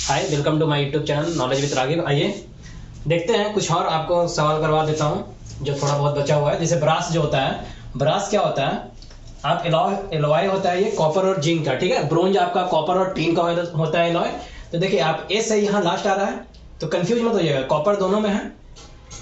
Hi, welcome to my YouTube channel knowledge with Ragib. आइए देखते हैं, कुछ और आपको सवाल करवा देता हूँ जो थोड़ा बहुत बचा हुआ है। जैसे ब्रास जो होता है, ब्रास क्या होता है? आप एलॉय होता है ये कॉपर और जिंक का, ठीक है। ब्रोंज आपका कॉपर और टीन का होता है एलॉय। तो देखिए आप ए से यहाँ लास्ट आ रहा है तो कंफ्यूज मत होइएगा, कॉपर दोनों में है।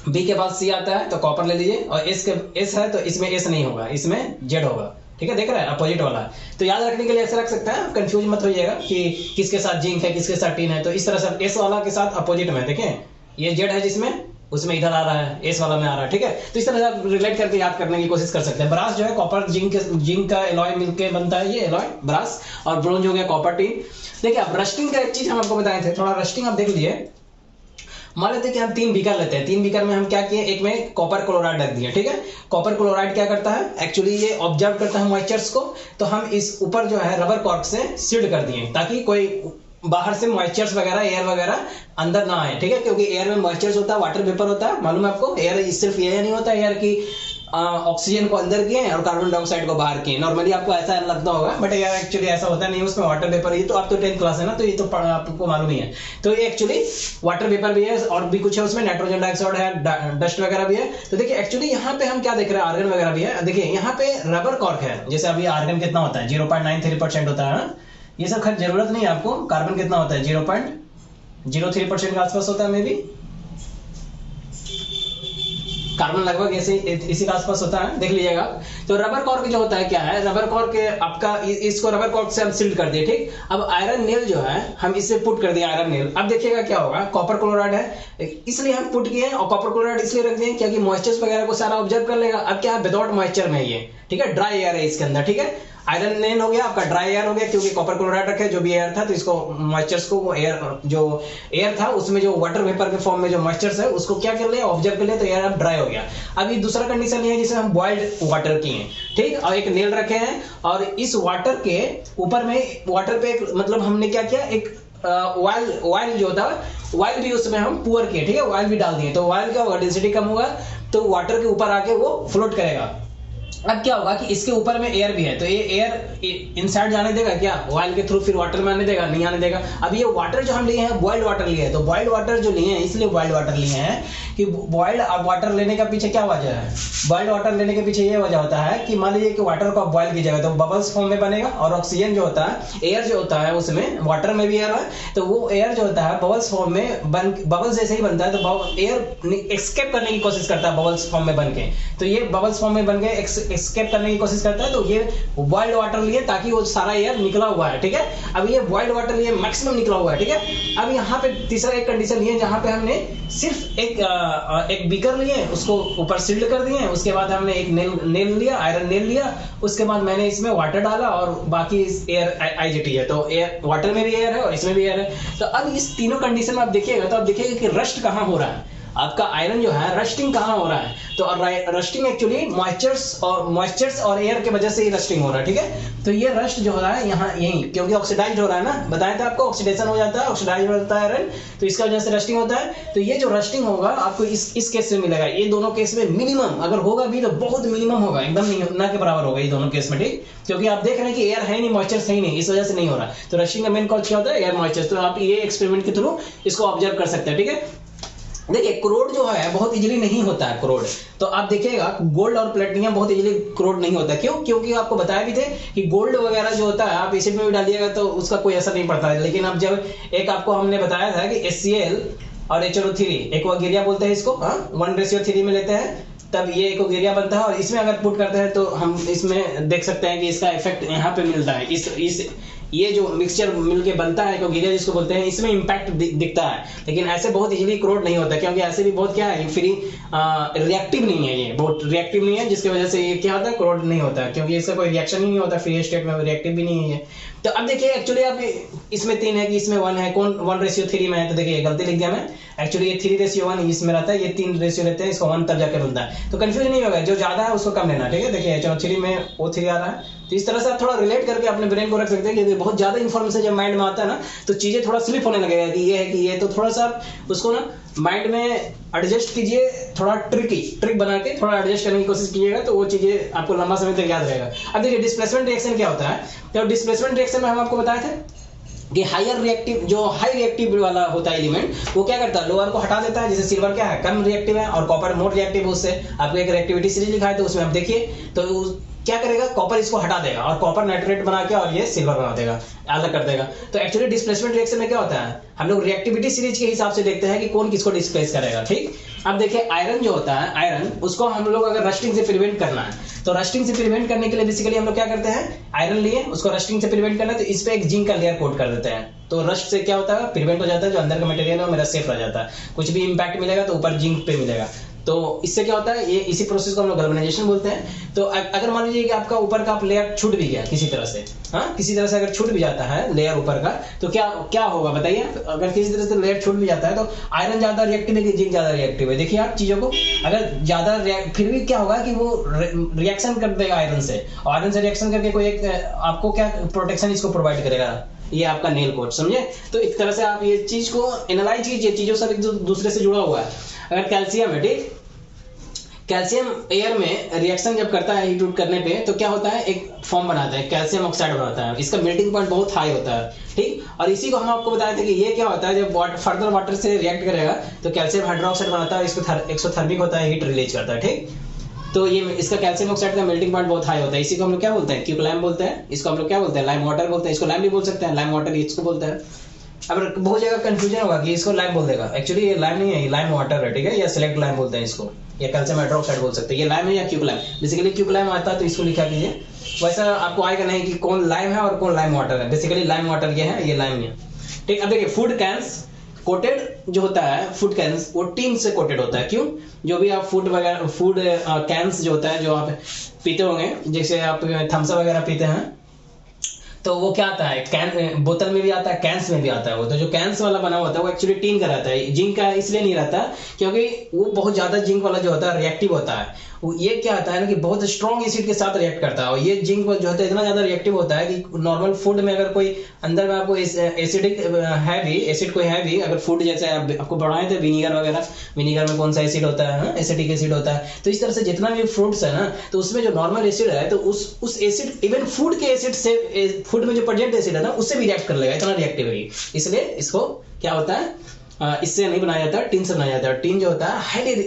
बी के बाद सी आता है तो कॉपर ले लीजिए, और एस है तो इसमें एस नहीं होगा, इसमें जेड होगा, ठीक है। देख रहे हैं अपोजिट वाला है। तो याद रखने के लिए ऐसे रख सकते हैं, कंफ्यूज मत होइएगा कि किसके साथ जिंक है किसके साथ टीन है। तो इस तरह से एस वाला के साथ अपोजिट में देखें, ये जेड है जिसमें, उसमें इधर आ रहा है, एस वाला में आ रहा है, ठीक है। तो इस तरह से आप रिलेट करके याद करने की कोशिश कर सकते हैं। ब्रास जो है कॉपर जिंक का एलॉय मिलकर बनता है, ये एलॉय ब्रास। और ब्रोंज हो गया कॉपर टीन। देखिए आप रस्टिंग का एक चीज हम आपको बताए थे, थोड़ा रस्टिंग आप देख लीजिए। मान लेते हैं कि हम 3 बीकर लेते हैं, 3 बीकर में हम क्या किए, एक में कॉपर क्लोराइड रख दिया, ठीक है। कॉपर क्लोराइड क्या करता है, एक्चुअली ये ऑब्जर्व करता है मॉइस्चर्स को। तो हम इस ऊपर जो है रबर कॉर्क से सील्ड कर दिए ताकि कोई बाहर से मॉइस्चर्स वगैरह, एयर वगैरह अंदर ना आए, ठीक है। क्योंकि एयर में मॉइस्चर्स होता है, वाटर वेपर होता है, मालूम है आपको। एयर सिर्फ ये नहीं होता एयर की ऑक्सीजन को अंदर किए और कार्बन डाइऑक्साइड को बाहर किए। नॉर्मली आपको ऐसा लगता होगा, बट यार एक्चुअली ऐसा होता नहीं, उसमें वाटर वेपर। ये तो आप तो 10th क्लास है ना, तो ये तो आपको मालूम ही है। तो ये एक्चुअली वाटर वेपर भी है और भी कुछ है उसमें, नाइट्रोजन डाइऑक्साइड है, डस्ट वगैरह भी है। तो देखिए एक्चुअली यहाँ पे हम क्या देख रहे हैं, आर्गन वगैरह भी है। देखिए यहाँ पे रबर कॉर्क है, जैसे अभी आर्गन कितना होता है, 0.93% होता है। ये सब खैर जरूरत नहीं है आपको। कार्बन कितना होता है, 0.03% के आसपास होता है, मे बी। कार्बन लगभग ऐसे इसी के आसपास होता है, देख लीजिएगा। तो रबर कॉर्क जो होता है क्या है, रबर कॉर्क आपका इसको रबर कॉर्क से हम सील्ड कर दिए, ठीक। अब आयरन नेल जो है हम इससे पुट कर दिए आयरन नेल। अब देखिएगा क्या होगा, कॉपर क्लोराइड है इसलिए हम पुट किए, और कॉपर क्लोराइड इसलिए रख दिए क्योंकि मॉइस्चर्स वगैरह को सारा ऑब्जर्व कर लेगा। अब क्या है, विदाउट मॉइस्चर में ये, ठीक है, ड्राई एयर है इसके अंदर, ठीक है। आयरन नेल हो गया आपका ड्राई एयर हो गया, क्योंकि कॉपर क्लोराइड रखे जो भी एयर था, तो इसको मॉइस्चर्स को, वो एयर जो एयर था उसमें जो वाटर वेपर के फॉर्म में जो मॉइस्चर्स है उसको क्या कर लिया, ऑब्जर्व कर लिया, तो एयर अब ड्राई हो गया। अब ये दूसरा कंडीशन ये है जिसे हम बॉइल्ड वाटर किए, ठीक। और एक नेल रखे हैं, और इस वाटर के ऊपर में, वाटर पे मतलब हमने क्या किया, एक ऑयल जो था, ऑयल भी उसमें हम पुअर किए, ठीक है। ऑयल भी डाल दिए, तो ऑयल का डेंसिटी कम होगा तो वाटर के ऊपर आके वो फ्लोट करेगा। अब क्या होगा कि इसके ऊपर में एयर भी है, तो ये एयर इनसाइड जाने देगा क्या, ऑयल के थ्रू, फिर वाटर में आने देगा, नहीं आने देगा। अब ये वाटर जो हम लिए हैं बॉइल्ड वाटर लिए हैं, तो बॉइल्ड वाटर जो लिए हैं इसलिए बॉइल्ड वाटर लिए हैं कि बॉइल्ड वाटर लेने का पीछे क्या वजह है, बॉइल्ड वाटर लेने के पीछे ये वजह होता है कि मान लीजिए कि वाटर को आप बॉइल कीजिएगा तो बबल्स फॉर्म में बनेगा, और ऑक्सीजन जो होता है, एयर जो होता है उसमें, वाटर में भी एयर है, तो वो एयर जो होता है बबल्स फॉर्म में बबल्स जैसे ही बनता है, तो एयर एस्केप करने की कोशिश करता है बबल्स फॉर्म में बन के। तो ये बबल्स फॉर्म में बन के एस्केप करने की कोशिश करता है, तो ये बॉइल्ड वाटर लिए ताकि वो सारा एयर निकला हुआ है, ठीक है। अब ये बॉइल्ड वाटर लिए मैक्सिमम निकला हुआ है, ठीक है। अब यहाँ पे तीसरा एक कंडीशन लिए जहाँ पे हमने सिर्फ एक बीकर लिए, उसको ऊपर सील्ड कर दिए, उसके बाद हमने एक नेल लिया, आयरन नेल लिया, उसके बाद मैंने इसमें वाटर डाला, और बाकी एयर आईजीटी है, तो एयर, वाटर में भी एयर है और इसमें भी एयर है। तो अब इस तीनों कंडीशन में आप देखिएगा तो आप देखिएगा कि रस्ट कहाँ हो रहा है, आपका आयरन जो है रस्टिंग कहाँ हो रहा है। तो रस्टिंग एक्चुअली मॉइस्चर्स और एयर के वजह से ही रस्टिंग हो रहा है, ठीक है। तो ये रस्ट जो हो रहा है यहाँ यही, क्योंकि ऑक्सीडाइज हो रहा है ना, बताया था आपको, ऑक्सीडेशन हो जाता है, ऑक्सीडाइज होता है आयरन, तो इसका वजह से रस्टिंग होता है। तो ये जो रस्टिंग होगा आपको इस केस में मिलेगा। ये दोनों केस में मिनिमम, अगर होगा भी तो बहुत मिनिमम होगा, एकदम नहीं ना के बराबर होगा ये दोनों केस में, ठीक। क्योंकि आप देख रहे हैं कि एयर है नहीं, मॉइस्चर है ही नहीं, इस वजह से नहीं हो रहा। तो रस्टिंग का मेन कॉज क्या होता है, एयर मॉइस्चर। तो आप ये एक्सपेरिमेंट के थ्रू इसको ऑब्जर्व कर सकते हैं, ठीक है। देखिए क्रोड जो है बहुत इजीली नहीं होता है क्रोड। तो आप देखिएगा गोल्ड और प्लेटिनियम बहुत इजीली क्रोड नहीं होता। क्यों? क्योंकि आपको बताया भी थे कि गोल्ड वगैरह जो होता है आप एसिड में भी डालिएगा तो उसका कोई असर नहीं पड़ता है। लेकिन अब जब एक आपको हमने बताया था कि HCl और HNO3 एक्वागिरिया बोलते हैं इसको, 1:3 में लेते हैं, तब ये एक्वागिरिया बनता है। और इसमें अगर पुट करते हैं तो हम इसमें देख सकते हैं कि इसका इफेक्ट यहाँ पे मिलता है। इस ये जो मिक्सचर मिलके बनता है एक्वागिरिया जिसको बोलते हैं, इसमें इंपैक्ट दिखता है। लेकिन ऐसे बहुत इजीली क्रोड नहीं होता, क्योंकि ऐसे भी बहुत क्या है, फ्री रिएक्टिव नहीं है, ये बहुत रिएक्टिव नहीं है, जिसकी वजह से ये क्या होता है, क्रोड नहीं होता है, क्योंकि इसका कोई रिएक्शन ही नहीं होता, फ्री स्टेट में रिएक्टिव भी नहीं है। तो अब देखिए एक्चुअली आप इसमें 3 है कि इसमें 1 है, कौन 1:3 में है, तो देखिए गलती लिख दिया मैं। एक्चुअली ये 3:1 इसमें रहता है, ये 3 रेशियो रहते हैं, इसको 1 तब जाके बनता है। तो कंफ्यूज नहीं होगा, जो ज्यादा है उसको कम लेना, ठीक है। देखिए HNO3 में O3 आ रहा है, तो इस तरह से आप थोड़ा रिलेट करके अपने ब्रेन को रख सकते हैं। क्योंकि बहुत ज्यादा इन्फॉर्मेशन जब माइंड में आता है ना, तो चीजें थोड़ा स्लिप होने लगेगा कि ये है कि ये, तो थोड़ा सा उसको ना माइंड में एडजस्ट कीजिए, थोड़ा ट्रिक बना के थोड़ा एडजस्ट करने की कोशिश कीजिएगा, तो वो चीजें आपको लंबा समय तक याद रहेगा। अब देखिए डिस्प्लेसमेंट रिएक्शन क्या होता है, तो डिस्प्लेसमेंट रिएक्शन में हम आपको बताए थे कि हायर रिएक्टिव, जो हाई रिएक्टिव वाला होता है एलिमेंट, वो क्या करता है, लोअर को हटा देता है। जैसे सिल्वर क्या है, कम रिएक्टिव है, और कॉपर मोर रिएक्टिव है उससे। आपको एक रिएक्टिविटी सीरीज लिखा है तो उसमें आप देखिए, तो क्या करेगा, कॉपर इसको हटा देगा और कॉपर नाइट्रेट बना के और ये सिल्वर बना देगा, अलग कर देगा। तो एक्चुअली डिस्प्लेसमेंट रिएक्शन में क्या होता है, हम लोग रिएक्टिविटी सीरीज के हिसाब से देखते हैं कि कौन किसको डिस्प्लेस करेगा। ठीक, अब देखिए आयरन जो होता है, आयरन उसको हम लोग अगर रस्टिंग से प्रिवेंट करना है, तो रस्टिंग से प्रिवेंट करने के लिए बेसिकली हम लोग क्या करते हैं, आयरन लिए उसको रस्टिंग से प्रिवेंट करना है तो इस पे एक जिंक का लेयर कोट कर देते हैं। तो रस्ट से क्या होता है, प्रिवेंट हो जाता है, जो अंदर का मटेरियल है वो मेरा सेफ रह जाता है, कुछ भी इंपैक्ट मिलेगा तो ऊपर जिंक पे मिलेगा। तो इससे क्या होता है, ये इसी प्रोसेस को हम लोग गैल्वेनाइजेशन बोलते हैं। तो अगर मान लीजिए कि आपका ऊपर का लेयर छूट भी गया किसी तरह से, हाँ किसी तरह से अगर छूट भी जाता है लेयर ऊपर का, तो क्या क्या होगा बताइए। अगर किसी तरह से लेयर छूट भी जाता है तो आयरन ज्यादा रिएक्टिव है कि जिंक ज्यादा रिएक्टिव है। देखिए आप चीजों को, अगर ज्यादा फिर भी क्या होगा कि वो रिएक्शन कर देगा आयरन से, और आयरन से रिएक्शन करके कोई एक आपको क्या प्रोटेक्शन इसको प्रोवाइड करेगा, ये आपका नेल कोट, समझे। तो एक तरह से आप ये चीज को एनालाइज कीजिए, चीजों सब एक दूसरे से जुड़ा हुआ है। अगर कैल्शियम है, ठीक, कैल्शियम एयर में रिएक्शन जब करता है हीट करने पे, तो क्या होता है, एक फॉर्म बनाता है, कैल्शियम ऑक्साइड बनाता है। इसका मेल्टिंग पॉइंट बहुत हाई होता है, ठीक। और इसी को हम आपको बताए थे कि ये क्या होता है, जब फर्दर वाटर से रिएक्ट करेगा तो कैल्शियम हाइड्रोक्साइड बनाता है, इसको एक्सोथर्मिक होता है, हीट रिलीज करता है, ठीक। तो ये इसका कैल्शियम ऑक्साइड का मेल्टिंग पॉइंट बहुत हाई होता है। इसी को हम लोग क्या बोलते हैं, क्यूकलाइम बोलते हैं। इसको हम लोग क्या बोलते हैं, लाइम वाटर बोलते हैं। इसको लाइम भी बोल सकते हैं, लाइम वाटर इसको बोलते हैं। अब बहुत जगह कंफ्यूजन होगा कि इसको लाइम बोल देगा, एक्चुअली ये लाइम नहीं है, ये लाइम वाटर है, ठीक है, या सिलेक्ट लाइम बोलते हैं इसको, या कैल्शियम हाइड्रोक्साइड बोल सकते हैं। ये लाइम है या क्यूकलाइम, बेसिकली क्यूकलाइम आता है तो इसको लिखा कीजिए। वैसा आपको आएगा नहीं कि कौन लाइम है और कौन लाइम वाटर है, बेसिकली लाइम वाटर ये है, ये लाइम है, ठीक। अब देखिए फूड कैंस कोटेड जो होता है, फूड कैंस वो टीन से कोटेड होता है। क्यों, जो भी आप फूड वगैरह, फूड कैंस जो होता है, जो आप पीते होंगे, जैसे आप थम्स अप वगैरह पीते हैं, तो वो क्या आता है, कैन बोतल में भी आता है, कैंस में भी आता है। वो तो जो कैंस वाला बना होता है वो एक्चुअली टीन का रहता है। जिंक का इसलिए नहीं रहता क्योंकि वो बहुत ज्यादा जिंक वाला जो होता है रिएक्टिव होता है। वो ये क्या होता है ना कि बहुत स्ट्रॉन्ग एसिड के साथ रिएक्ट करता है, और ये जिंक जो होता है इतना ज्यादा रिएक्टिव होता है कि नॉर्मल फूड में अगर कोई अंदर में आपको एसिडिक है भी, एसिड कोई है भी, अगर फूड जैसे आपको पढ़ाए थे विनीगर वगैरह, विनीगर में कौन सा एसिड होता है, एसिडिक एसिड होता है। तो इस तरह से जितना भी फ्रूट्स है ना, तो उसमें जो नॉर्मल एसिड है, तो उस एसिड, इवन फूड के एसिड से, फूड में जो प्रेजेंट एसिड है ना, उससे भी रिएक्ट कर लेगा, इतना रिएक्टिव है। इसलिए इसको क्या होता है, इससे नहीं बनाया जाता, टीन से बनाया जाता है। टीन जो होता है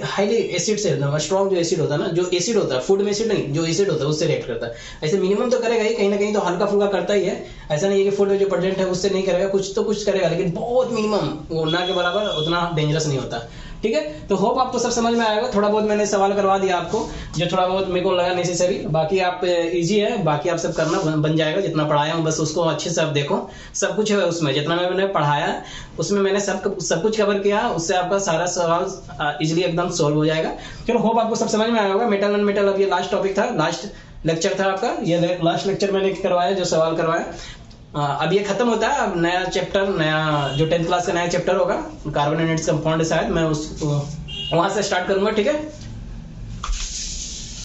हाईली एसिड से, स्ट्रॉन्ग जो एसिड होता है ना, जो एसिड होता है फूड में एसिड नहीं, जो एसिड होता है उससे रिएक्ट करता है। ऐसे मिनिमम तो करेगा ही, कहीं ना कहीं तो हल्का फुल्का करता ही है। ऐसा नहीं है कि फूड में जो प्रेजेंट है उससे नहीं करेगा, कुछ तो कुछ करेगा, लेकिन बहुत मिनिमम, वो ना के बराबर, उतना डेंजरस नहीं होता, ठीक है। तो होप आपको सब समझ में आएगा। थोड़ा बहुत मैंने सवाल करवा दिया आपको, जो थोड़ा बहुत मेरे को लगा नेसेसरी, बाकी आप इजी है, बाकी आप सब करना बन जाएगा। जितना पढ़ाया हूँ बस उसको अच्छे से आप देखो, सब कुछ है उसमें, जितना मैंने पढ़ाया उसमें मैंने सब कुछ कवर किया, उससे आपका सारा सवाल इजिली एकदम सॉल्व हो जाएगा। चलो होप आपको सब समझ में आया होगा। मेटल नॉन मेटल, अब ये लास्ट टॉपिक था, लास्ट लेक्चर था आपका, ये लास्ट लेक्चर मैंने करवाया, जो सवाल करवाया। अब ये खत्म होता है, अब नया चैप्टर, नया जो 10th क्लास का नया चैप्टर होगा, कार्बन एंड इट्स कंपाउंड, शायद मैं उस वहां से स्टार्ट करूंगा, ठीक है।